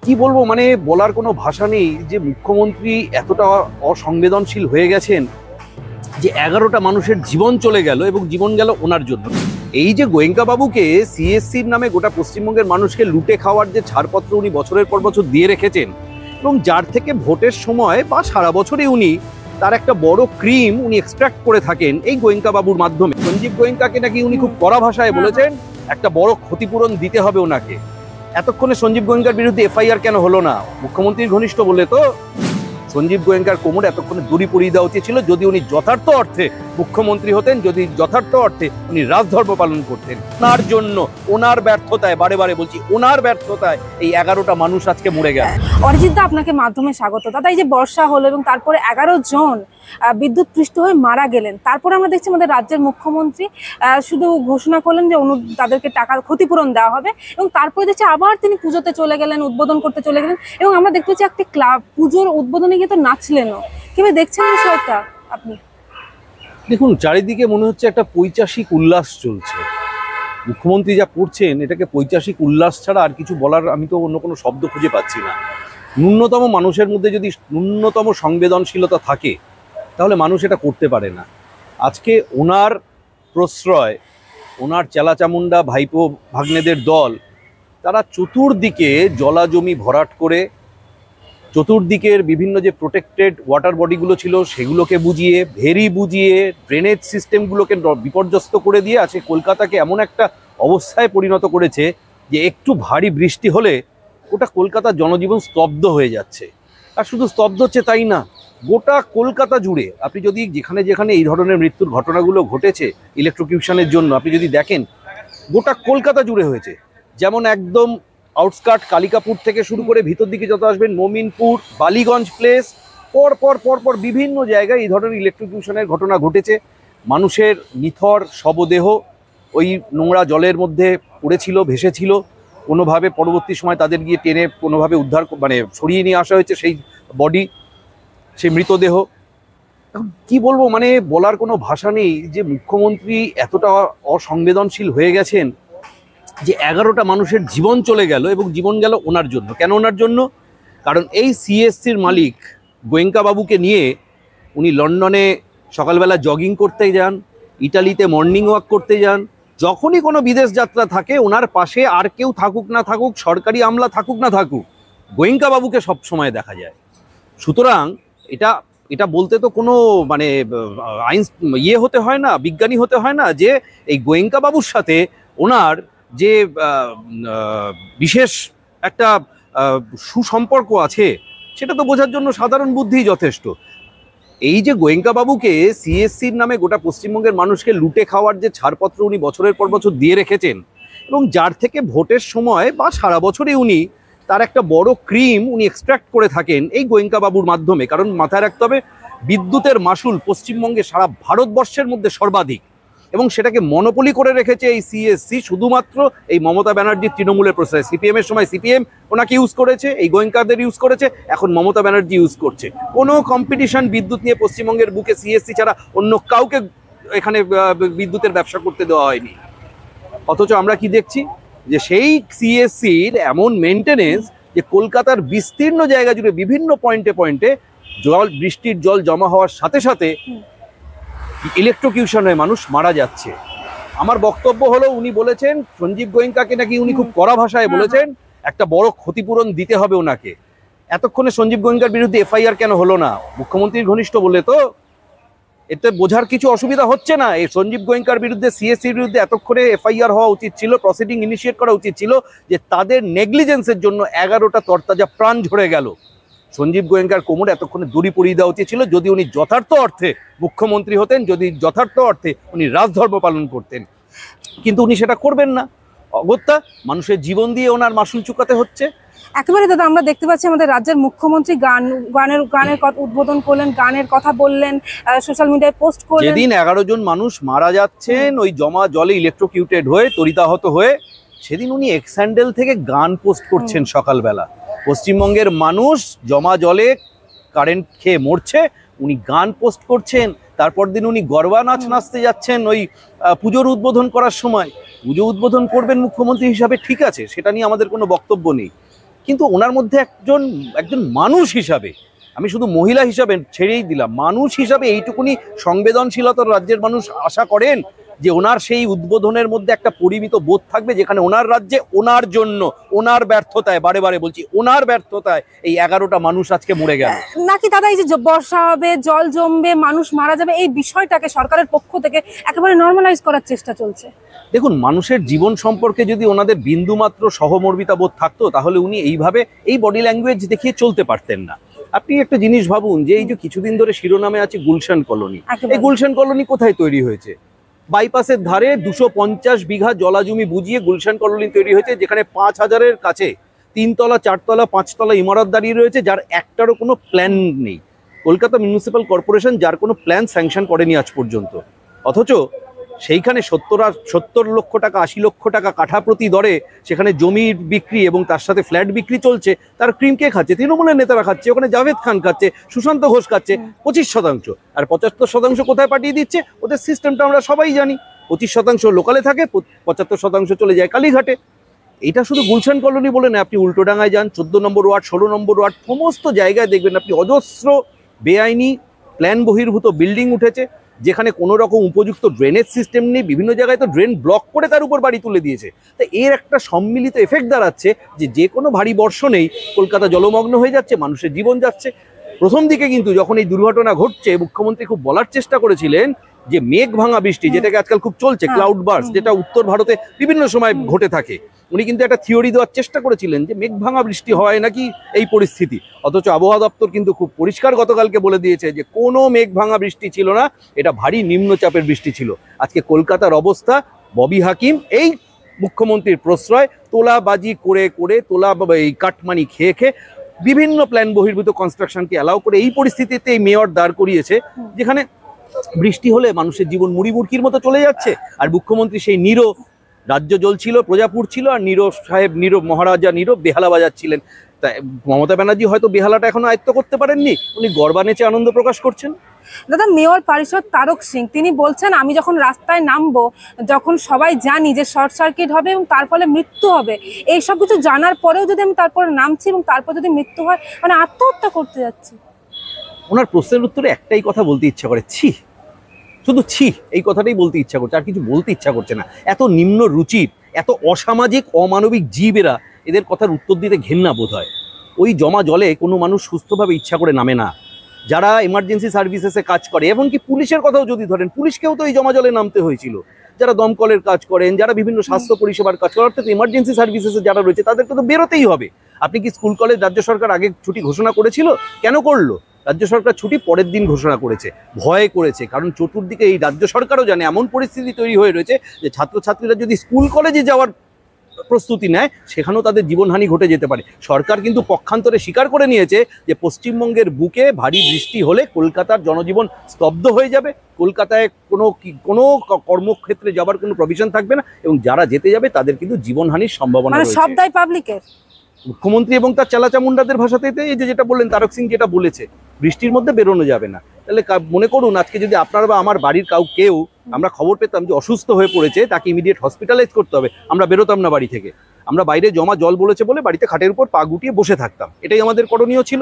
কি বলবো, মানে বলার কোনো ভাষা নেই যে মুখ্যমন্ত্রী এতটা অসংবেদনশীল হয়ে গেছেন যে 11টা মানুষের জীবন চলে গেল এবং জীবন গেল ওনার জন্য। এই যে গোয়েঙ্কা বাবুকে সিএসসির নামে গোটা পশ্চিমবঙ্গের মানুষকে লুটে খাওয়ার যে ছাড়পত্র উনি বছরের পর বছর দিয়ে রেখেছেন এবং যার থেকে ভোটের সময় বা সারা বছরই উনি তার একটা বড় ক্রিম উনি এক্সট্রাক্ট করে থাকেন এই গোয়েঙ্কা বাবুর মাধ্যমে। সঞ্জীব গোয়েঙ্কাকে নাকি উনি খুব কড়া ভাষায় বলেছেন একটা বড় ক্ষতিপূরণ দিতে হবে ওনাকে। এতক্ষণে সঞ্জীব গোয়েঙ্কার বিরুদ্ধে এফআইআর কেন হলো না? মুখ্যমন্ত্রীর ঘনিষ্ঠ বলে তো সঞ্জীব গোয়েঙ্কার কোমরে এতক্ষণে দড়ি পরিয়ে দেওয়া উচিত ছিল, যদি উনি যথার্থ অর্থে মুখ্যমন্ত্রী হতেন, যদি যথার্থ অর্থে উনি রাজধর্ম পালন করতেন। ওনার জন্য, ওনার ব্যর্থতায়, বারে বারে বলছি ওনার ব্যর্থতায় এই 11টা মানুষ আজকে মরে গেল। অরিজিৎ দা, আপনাকে মাধ্যমে স্বাগত। দাদা, এই যে বর্ষা হলো এবং তারপরে 11 জন বিদ্যুৎ পৃষ্ঠ হয়ে মারা গেলেন, তারপরে আমরা দেখছি আমাদের রাজ্যের মুখ্যমন্ত্রী শুধু ঘোষণা করলেন যে তাদেরকে টাকার ক্ষতিপূরণ দেওয়া হবে এবং তারপরে দেখছি আবার তিনি পুজোতে চলে গেলেন, উদ্বোধন করতে চলে গেলেন এবং আমরা দেখতে পাচ্ছি একটি ক্লাব পুজোর উদ্বোধনে গিয়ে তো নাচলেনও। কিভাবে দেখছেন বিষয়টা আপনি? দেখুন, চারিদিকে মনে হচ্ছে একটা পৈশাসিক উল্লাস চলছে। মুখ্যমন্ত্রী যা করছেন এটাকে পৈশাসিক উল্লাস ছাড়া আর কিছু বলার আমি তো অন্য কোনো শব্দ খুঁজে পাচ্ছি না। ন্যূনতম মানুষের মধ্যে যদি ন্যূনতম সংবেদনশীলতা থাকে তাহলে মানুষ এটা করতে পারে না। আজকে ওনার প্রশ্রয়, ওনার চেলাচামুন্ডা ভাইপো ভাগ্নেদের দল, তারা চতুর্দিকে জলাজমি ভরাট করে চতুর্দিকের বিভিন্ন যে প্রোটেক্টেড ওয়াটার বডিগুলো ছিল সেগুলোকে বুঝিয়ে, ভেরি বুঝিয়ে, ড্রেনেজ সিস্টেমগুলোকে বিপর্যস্ত করে দিয়ে আছে কলকাতাকে এমন একটা অবস্থায় পরিণত করেছে যে একটু ভারী বৃষ্টি হলে গোটা কলকাতার জনজীবন স্তব্ধ হয়ে যাচ্ছে। আর শুধু স্তব্ধ হচ্ছে তাই না, গোটা কলকাতা জুড়ে আপনি যদি যেখানে যেখানে এই ধরনের মৃত্যুর ঘটনাগুলো ঘটেছে ইলেকট্রোকিউশনের জন্য আপনি যদি দেখেন, গোটা কলকাতা জুড়ে হয়েছে। যেমন একদম আউটস্কার্ট কালিকাপুর থেকে শুরু করে ভিতর দিকে যত আসবেন, মমিনপুর, বালিগঞ্জ প্লেস, পর বিভিন্ন জায়গায় এই ধরনের ইলেকট্রোকিউশনের ঘটনা ঘটেছে। মানুষের নিথর শবদেহ ওই নোংরা জলের মধ্যে পড়েছিল, ভেসেছিল। কোনোভাবে পরবর্তী সময় তাদের গিয়ে টেনে কোনোভাবে উদ্ধার, মানে সরিয়ে নিয়ে আসা হয়েছে সেই বডি, সেই মৃতদেহ। এখন কি বলবো, মানে বলার কোনো ভাষা নেই যে মুখ্যমন্ত্রী এতটা অসংবেদনশীল হয়ে গেছেন যে 11টা মানুষের জীবন চলে গেল এবং জীবন গেল ওনার জন্য। কেন ওনার জন্য? কারণ এই সিএসসির মালিক গোয়েঙ্কা বাবুকে নিয়ে উনি লন্ডনে সকালবেলা জগিং করতে যান, ইটালিতে মর্নিং ওয়াক করতে যান। যখনই কোনো বিদেশ যাত্রা থাকে ওনার পাশে আর কেউ থাকুক না থাকুক, সরকারি আমলা থাকুক না থাকুক, গোয়েঙ্কা বাবুকে সব সময় দেখা যায়। সুতরাং এটা বলতে তো কোনো মানে হতে হয় না, বিজ্ঞানী হতে হয় না যে এই গোয়েঙ্কা বাবুর সাথে ওনার যে বিশেষ একটা সুসম্পর্ক আছে সেটা তো বোঝার জন্য সাধারণ বুদ্ধি যথেষ্ট। এই যে গোয়েঙ্কা বাবুকে সিএসসির নামে গোটা পশ্চিমবঙ্গের মানুষকে লুটে খাওয়ার যে ছাড়পত্র উনি বছরের পর বছর দিয়ে রেখেছেন এবং যার থেকে ভোটের সময় বা সারা বছরই উনি তার একটা বড় ক্রিম উনি এক্সট্রাক্ট করে থাকেন এই গোয়েঙ্কা বাবুর মাধ্যমে। কারণ মাথায় রাখতে হবে, বিদ্যুতের মাশুল পশ্চিমবঙ্গে সারা ভারতবর্ষের মধ্যে সর্বাধিক এবং সেটাকে মনোপলি করে রেখেছে এই সিএসসি শুধুমাত্র এই মমতা ব্যানার্জির তৃণমূলের প্রশ্রয়। সিপিএমের সময় সিপিএম ওনাকে ইউজ করেছে, এই গোয়েঙ্কাদের ইউজ করেছে, এখন মমতা ব্যানার্জি ইউজ করছে। কোনো কম্পিটিশন বিদ্যুৎ নিয়ে পশ্চিমবঙ্গের বুকে সিএসসি ছাড়া অন্য কাউকে এখানে বিদ্যুতের ব্যবসা করতে দেওয়া হয়নি। অথচ আমরা কি দেখছি যে সেই সিএসসির এমন মেনটেনেন্স যে কলকাতার বিস্তীর্ণ জায়গা জুড়ে বিভিন্ন পয়েন্টে বৃষ্টির জল জমা হওয়ার সাথে সাথে ইলেকট্রোকিউশনে মানুষ মারা যাচ্ছে। আমার বক্তব্য হলো, উনি বলেছেন সঞ্জীব গোয়েঙ্কাকে নাকি উনি খুব কড়া ভাষায় বলেছেন একটা বড় ক্ষতিপূরণ দিতে হবে ওনাকে। এতক্ষণে সঞ্জীব গোয়েঙ্কার বিরুদ্ধে এফআইআর কেন হলো না? মুখ্যমন্ত্রীর ঘনিষ্ঠ বলে তো এতে বোঝার কিছু অসুবিধা হচ্ছে না। এই সঞ্জীব গোয়েঙ্কার বিরুদ্ধে, সিএসসির বিরুদ্ধে এতক্ষণে এফআইআর হওয়া উচিত ছিল, প্রসিডিং ইনিশিয়েট করা উচিত ছিল যে তাদের নেগলিজেন্সের জন্য 11টা তরতাজা প্রাণ ঝরে গেল। সঞ্জীব গোয়েঙ্কার কোমরে এতক্ষণে দড়ি পরিয়ে দেওয়া উচিত ছিল, যদি উনি যথার্থ অর্থে মুখ্যমন্ত্রী হতেন, যদি যথার্থ অর্থে উনি রাজধর্ম পালন করতেন। কিন্তু উনি সেটা করবেন না। অগত্যা মানুষের জীবন দিয়ে ওনার মাশুল চুকাতে হচ্ছে। একেবারে দাদা, আমরা দেখতে পাচ্ছি আমাদের রাজ্যের মুখ্যমন্ত্রী গানের উদ্বোধন করলেন, গানের কথা বললেন, সোশ্যাল মিডিয়ায় পোস্ট করলেন। যেদিন 11 জন মানুষ মারা যাচ্ছেন ওই জমা জলে ইলেকট্রোকিউটেড হয়ে, তরিতাহত হয়ে, সেদিন উনি এক্স্যান্ডেল থেকে গান পোস্ট করছেন সকালবেলা। পশ্চিমবঙ্গের মানুষ জমা জলে কারেন্ট খেয়ে মরছে, উনি গান পোস্ট করছেন। তারপর দিন উনি গরবা নাচ নাচতে যাচ্ছেন ওই পুজোর উদ্বোধন করার সময়। পুজো উদ্বোধন করবেন মুখ্যমন্ত্রী হিসাবে, ঠিক আছে, সেটা নিয়ে আমাদের কোনো বক্তব্য নেই, কিন্তু ওনার মধ্যে একজন মানুষ হিসাবে, আমি শুধু মহিলা হিসাবে ছেড়েই দিলাম, মানুষ হিসাবে এইটুকুনি সংবেদনশীলতার রাজ্যের মানুষ আশা করেন যে ওনার সেই উদ্বোধনের মধ্যে একটা পরিমিত বোধ থাকবে, যেখানে ওনার রাজ্যে ওনার জন্য, ওনার ব্যর্থতায়, বারে বারে বলছি ওনার ব্যর্থতায় এই 11টা মানুষ আজকে মরে গেল। নাকি দাদা এই যে বর্ষা হবে, জল জমবে, মানুষ মারা যাবে, এই বিষয়টাকে সরকারের পক্ষ থেকে একেবারে নর্মালাইজ করার চেষ্টা চলছে? দেখুন, মানুষের জীবন সম্পর্কে যদি ওনাদের বিন্দুমাত্র সহমর্মিতা বোধ থাকতো তাহলে উনি এইভাবে এই বডি ল্যাঙ্গুয়েজ দেখিয়ে চলতে পারতেন না। আপনি একটা জিনিস ভাবুন যে এই যে কিছুদিন ধরে শিরোনামে আছে গুলশান কলোনি, এই গুলশান কলোনি কোথায় তৈরি হয়েছে? বাইপাসের ধারে 250 বিঘা জলাজমি বুঝিয়ে গুলশান কলোনি তৈরি হয়েছে, যেখানে 5000-এর কাছে 3 তলা 4 তলা 5 তলা ইমারত দাঁড়িয়ে রয়েছে, যার একটারও কোনো প্ল্যান নেই। কলকাতা মিউনিসিপ্যাল কর্পোরেশন যার কোনো প্ল্যান স্যাংশন করেনি আজ পর্যন্ত, অথচ সেইখানে 70 লক্ষ টাকা 80 লক্ষ টাকা কাঠা প্রতি দরে সেখানে জমির বিক্রি এবং তার সাথে ফ্ল্যাট বিক্রি চলছে। তার ক্রিম কে খাচ্ছে? তৃণমূলের নেতারা খাচ্ছে, ওখানে জাভেদ খান খাচ্ছে, সুশান্ত ঘোষ খাচ্ছে 25%। আর 75% কোথায় পাঠিয়ে দিচ্ছে? ওদের সিস্টেমটা আমরা সবাই জানি। 25% লোকালে থাকে, 75% চলে যায় কালীঘাটে। এটা শুধু গুলশান কলোনি বলে না, আপনি উল্টোডাঙ্গায় যান, 14 নম্বর ওয়ার্ড, 16 নম্বর ওয়ার্ড, সমস্ত জায়গায় দেখবেন আপনি অজস্র বেআইনি প্ল্যান বহির্ভূত বিল্ডিং উঠেছে, যেখানে কোনো রকম উপযুক্ত ড্রেনেজ সিস্টেম নেই। বিভিন্ন জায়গায় তো ড্রেন ব্লক করে তার উপর বাড়ি তুলে দিয়েছে। তো এর একটা সম্মিলিত এফেক্ট দাঁড়াচ্ছে যে কোনো ভারী বর্ষণেই কলকাতা জলমগ্ন হয়ে যাচ্ছে, মানুষের জীবন যাচ্ছে। প্রথম দিকে কিন্তু যখন এই দুর্ঘটনা ঘটছে, মুখ্যমন্ত্রী খুব বলার চেষ্টা করেছিলেন যে মেঘ ভাঙা বৃষ্টি, যেটাকে আজকাল খুব চলছে ক্লাউড বার্স্ট, যেটা উত্তর ভারতে বিভিন্ন সময় ঘটে থাকে, উনি কিন্তু একটা থিওরি দেওয়ার চেষ্টা করেছিলেন যে মেঘ ভাঙা বৃষ্টি হয় নাকি এই পরিস্থিতি। অথচ আবহাওয়া দপ্তর কিন্তু খুব পরিষ্কার গতকালকে বলে দিয়েছে যে কোনো মেঘ ভাঙা বৃষ্টি ছিল না, এটা ভারী নিম্নচাপের বৃষ্টি ছিল। আজকে কলকাতার অবস্থা, ববি হাকিম এই মুখ্যমন্ত্রীর প্রশ্রয়, তোলাবাজি করে করে এই কাটমানি খেয়ে খেয়ে বিভিন্ন প্ল্যান বহির্ভূত কনস্ট্রাকশনকে অ্যালাউ করে এই পরিস্থিতিতে এই মেয়র দাঁড় করিয়েছে, যেখানে বৃষ্টি হলে মানুষের জীবন মুড়ি মুড়কির মতো চলে যাচ্ছে। আর মুখ্যমন্ত্রী সেই নীরব, রাজ্য জ্বলছিল, প্রজাপুর ছিল, আর নীরব সাহেব, নীরব মহারাজা নীরব বেহালা বাজাচ্ছিলেন। তাই মমতা ব্যানার্জি হয়তো বেহালাটা এখনো আয়ত্ত করতে পারেননি, উনি গর্বা নেচে আনন্দ প্রকাশ করছেন। দাদা, মেয়র পরিষদ তারক সিং তিনি বলছেন, আমি যখন রাস্তায় নামবো, যখন সবাই জানি যে শর্ট সার্কিট হবে এবং তার ফলে মৃত্যু হবে, এই সব কিছু জানার পরেও যদি আমি তারপরে নামছি এবং তারপর যদি মৃত্যু হয়, মানে আত্মহত্যা করতে যাচ্ছি। ওনার প্রশ্নের উত্তরে একটাই কথা বলতে ইচ্ছা করে, ছি, শুধু ছি, এই কথাটাই বলতে ইচ্ছা করছে, আর কিছু বলতে ইচ্ছা করছে না। এত নিম্ন রুচির, এত অসামাজিক অমানবিক জীবেরা, এদের কথার উত্তর দিতে ঘেন্না বোধ হয়। ওই জমা জলে কোনো মানুষ সুস্থভাবে ইচ্ছা করে নামে না। যারা এমার্জেন্সি সার্ভিসেসে কাজ করে, এমনকি পুলিশের কথাও যদি ধরেন, পুলিশকেও তো এই জমা জলে নামতে হয়েছিল। যারা দমকলের কাজ করেন, যারা বিভিন্ন স্বাস্থ্য পরিষেবার কাজ করেন, অর্থাৎ এমার্জেন্সি সার্ভিসেসে যারা রয়েছে, তাদেরকে তো বেরোতেই হবে। আপনি কি স্কুল কলেজ রাজ্য সরকার আগে ছুটি ঘোষণা করেছিল? কেন করলো? রাজ্য সরকার ছুটি পরের দিন ঘোষণা করেছে, ভয় করেছে, কারণ চতুর্দিকে এই রাজ্য সরকারও জানে এমন পরিস্থিতি তৈরি হয়ে রয়েছে যে ছাত্রছাত্রীরা যদি স্কুল কলেজে যাওয়ার প্রস্তুতি নেয়, সেখানেও তাদের জীবনহানি ঘটে যেতে পারে। সরকার কিন্তু পক্ষান্তরে স্বীকার করে নিয়েছে যে পশ্চিমবঙ্গের বুকে ভারী বৃষ্টি হলে কলকাতার জনজীবন স্তব্ধ হয়ে যাবে, কলকাতায় কোনো কর্মক্ষেত্রে যাবার কোনো প্রভিশন থাকবে না, এবং যারা যেতে যাবে তাদের কিন্তু জীবনহানির সম্ভাবনা রয়েছে। সব দায় পাবলিকের। মুখ্যমন্ত্রী এবং তার চালাচামুন্ডাদের ভাষাতে এই যেটা বললেন, তারক সিং যেটা বলেছে, বৃষ্টির মধ্যে বেরোনো যাবে না। তাহলে মনে করুন আজকে যদি আপনার বা আমার বাড়ির কেউ আমরা খবর পেতাম যে অসুস্থ হয়ে পড়েছে, তাকে ইমিডিয়েট হসপিটালাইজ করতে হবে, আমরা বেরোতাম না বাড়ি থেকে, আমরা বাইরে জমা জল বলেছে বলে বাড়িতে খাটের উপর পা গুটিয়ে বসে থাকতাম। এটাই আমাদের করণীয় ছিল।